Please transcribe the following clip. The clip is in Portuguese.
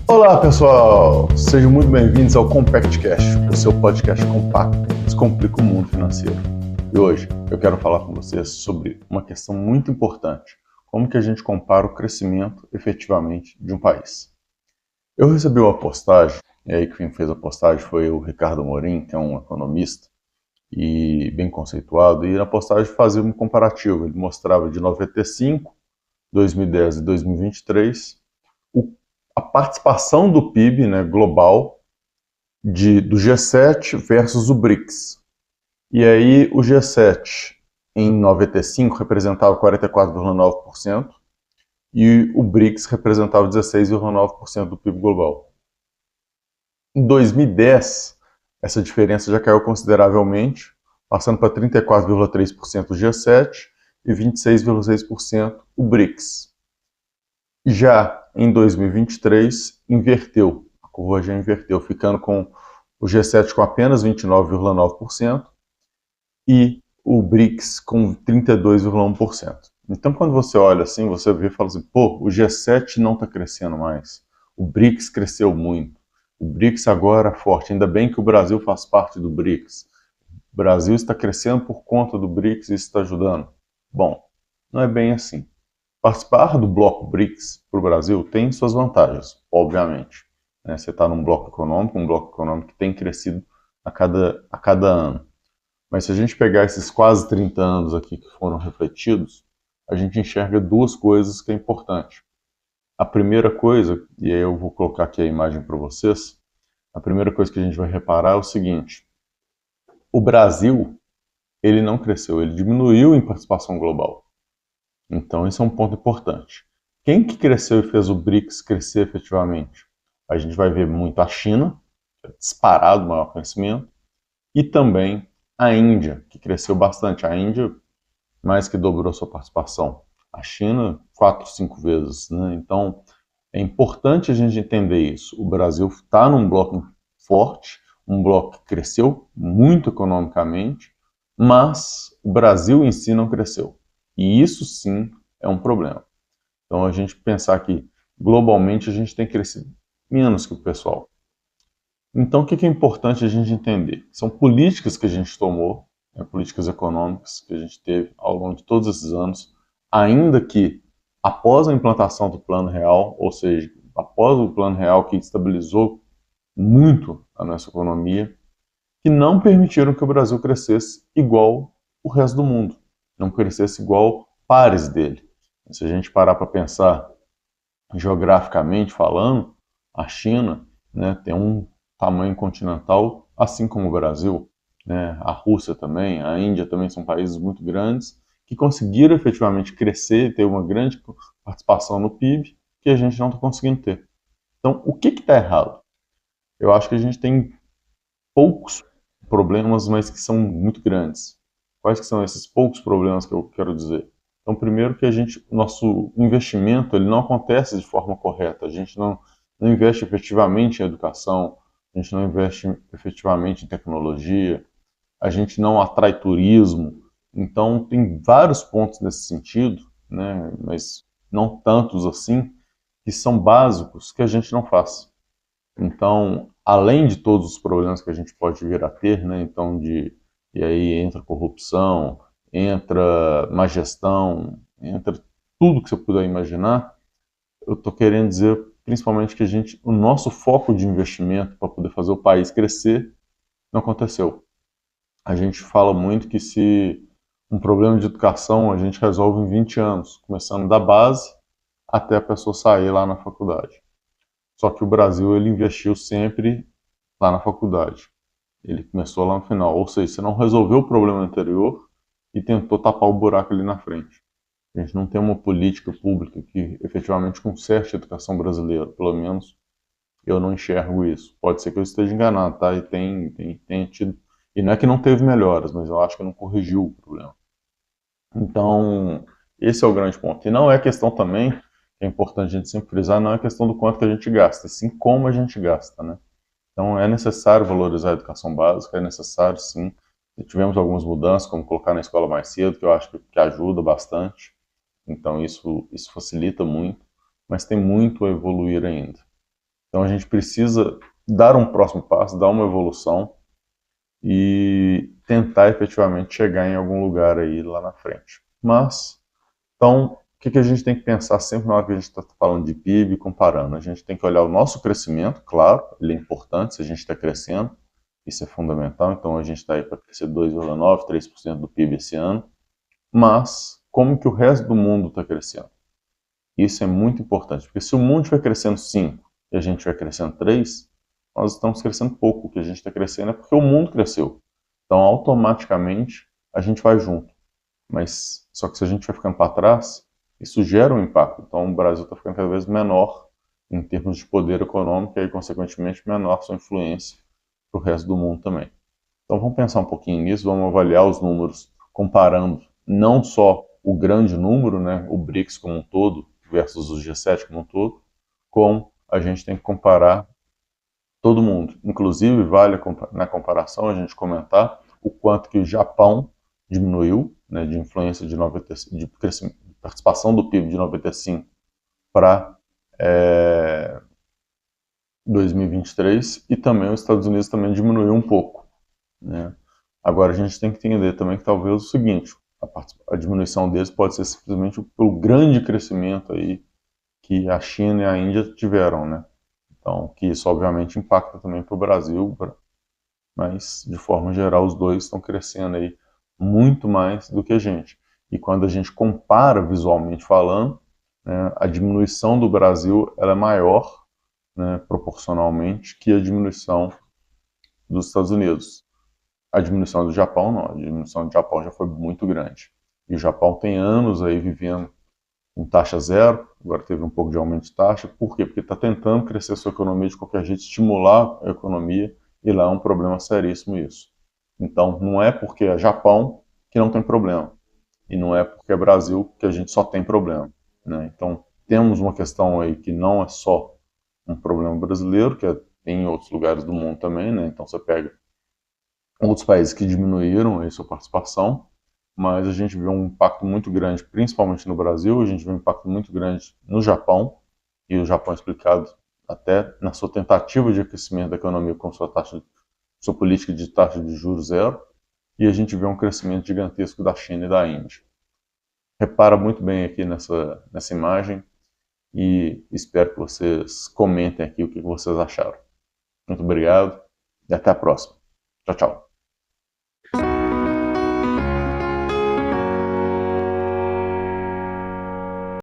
Olá pessoal, sejam muito bem-vindos ao CompactCast, o seu podcast compacto que descomplica o mundo financeiro. E hoje eu quero falar com vocês sobre uma questão muito importante, como que a gente compara o crescimento efetivamente de um país. Eu recebi uma postagem, e aí quem fez a postagem foi o Ricardo Amorim, que é um economista e bem conceituado, e na postagem fazia um comparativo, ele mostrava de 95, 2010 e 2023, a participação do PIB, né, global do G7 versus o BRICS. E aí o G7 em 95 representava 44,9% e o BRICS representava 16,9% do PIB global. Em 2010, essa diferença já caiu consideravelmente, passando para 34,3% o G7 e 26,6% o BRICS. Já em 2023, inverteu, a curva já inverteu, ficando com o G7 com apenas 29,9% e o BRICS com 32,1%. Então, quando você olha assim, você vê e fala assim, pô, o G7 não está crescendo mais, o BRICS cresceu muito, o BRICS agora é forte, ainda bem que o Brasil faz parte do BRICS, o Brasil está crescendo por conta do BRICS e isso está ajudando. Bom, não é bem assim. Participar do bloco BRICS para o Brasil tem suas vantagens, obviamente. Você está num bloco econômico que tem crescido a cada ano. Mas se a gente pegar esses quase 30 anos aqui que foram refletidos, a gente enxerga duas coisas que é importante. A primeira coisa, e aí eu vou colocar aqui a imagem para vocês, a primeira coisa que a gente vai reparar é o seguinte: o Brasil, ele não cresceu, ele diminuiu em participação global. Então, esse é um ponto importante. Quem que cresceu e fez o BRICS crescer efetivamente? A gente vai ver muito a China, disparado o maior crescimento, e também a Índia, que cresceu bastante. A Índia mais que dobrou sua participação. A China, 4, 5 vezes. Né? Então, é importante a gente entender isso. O Brasil está num bloco forte, um bloco que cresceu muito economicamente, mas o Brasil em si não cresceu. E isso sim é um problema. Então a gente pensar que globalmente a gente tem crescido menos que o pessoal. Então o que é importante a gente entender? São políticas que a gente tomou, políticas econômicas que a gente teve ao longo de todos esses anos, ainda que após a implantação do Plano Real, ou seja, após o Plano Real que estabilizou muito a nossa economia, que não permitiram que o Brasil crescesse igual o resto do mundo, não crescesse igual pares dele. Se a gente parar para pensar geograficamente falando, a China, né, tem um tamanho continental assim como o Brasil, né, a Rússia também, a Índia também são países muito grandes que conseguiram efetivamente crescer e ter uma grande participação no PIB que a gente não está conseguindo ter. Então, o que está errado? Eu acho que a gente tem poucos problemas, mas que são muito grandes. Quais que são esses poucos problemas que eu quero dizer? Então, primeiro que o nosso investimento ele não acontece de forma correta. A gente não investe efetivamente em educação, a gente não investe efetivamente em tecnologia, a gente não atrai turismo. Então, tem vários pontos nesse sentido, né, mas não tantos assim, que são básicos que a gente não faz. Então, além de todos os problemas que a gente pode vir a ter, né, e aí entra corrupção, entra má gestão, entra tudo que você puder imaginar, eu estou querendo dizer principalmente que o nosso foco de investimento para poder fazer o país crescer não aconteceu. A gente fala muito que se um problema de educação a gente resolve em 20 anos, começando da base até a pessoa sair lá na faculdade. Só que o Brasil ele investiu sempre lá na faculdade. Ele começou lá no final. Ou seja, você não resolveu o problema anterior e tentou tapar o buraco ali na frente. A gente não tem uma política pública que efetivamente conserte a educação brasileira. Pelo menos eu não enxergo isso. Pode ser que eu esteja enganado, tá? E tem tido. E não é que não teve melhoras, mas eu acho que não corrigiu o problema. Então, esse é o grande ponto. E não é questão também, é importante a gente sempre frisar, não é questão do quanto que a gente gasta, e sim como a gente gasta, né? Então, é necessário valorizar a educação básica, é necessário, sim. Tivemos algumas mudanças, como colocar na escola mais cedo, que eu acho que ajuda bastante. Então, isso facilita muito, mas tem muito a evoluir ainda. Então a gente precisa dar um próximo passo, dar uma evolução e tentar efetivamente chegar em algum lugar aí lá na frente. Mas, então, o que a gente tem que pensar sempre na hora que a gente está falando de PIB, comparando? A gente tem que olhar o nosso crescimento, claro, ele é importante se a gente está crescendo, isso é fundamental, então a gente está aí para crescer 2,9%, 3% do PIB esse ano, mas como que o resto do mundo está crescendo? Isso é muito importante, porque se o mundo estiver crescendo 5% e a gente estiver crescendo 3%, nós estamos crescendo pouco. O que a gente está crescendo é porque o mundo cresceu. Então, automaticamente, a gente vai junto. Mas, só que se a gente vai ficando para trás, isso gera um impacto. Então, o Brasil está ficando cada vez menor em termos de poder econômico e, aí, consequentemente, menor sua influência para o resto do mundo também. Então, vamos pensar um pouquinho nisso, vamos avaliar os números, comparando não só o grande número, né, o BRICS como um todo, versus o G7 como um todo, como a gente tem que comparar todo mundo. Inclusive, vale na comparação a gente comentar o quanto que o Japão diminuiu, né, de influência de 95, de participação do PIB de 95 para 2023, e também os Estados Unidos também diminuiu um pouco, né? Agora a gente tem que entender também que talvez o seguinte, a diminuição deles pode ser simplesmente pelo grande crescimento aí que a China e a Índia tiveram, né? Então, que isso obviamente impacta também para o Brasil, mas de forma geral os dois estão crescendo aí muito mais do que a gente. E quando a gente compara visualmente falando, né, a diminuição do Brasil ela é maior, né, proporcionalmente, que a diminuição dos Estados Unidos. A diminuição do Japão não, a diminuição do Japão já foi muito grande. E o Japão tem anos aí vivendo com taxa zero, agora teve um pouco de aumento de taxa. Por quê? Porque está tentando crescer a sua economia de qualquer jeito, estimular a economia, e lá é um problema seríssimo isso. Então, não é porque é Japão que não tem problema, e não é porque é Brasil que a gente só tem problema, né? Então, temos uma questão aí que não é só um problema brasileiro, que tem em outros lugares do mundo também, né? Então, você pega outros países que diminuíram aí sua participação, mas a gente vê um impacto muito grande, principalmente no Brasil, a gente vê um impacto muito grande no Japão, e o Japão é explicado até na sua tentativa de aquecimento da economia com sua política de taxa de juros zero, e a gente vê um crescimento gigantesco da China e da Índia. Repara muito bem aqui nessa imagem, e espero que vocês comentem aqui o que vocês acharam. Muito obrigado e até a próxima. Tchau, tchau.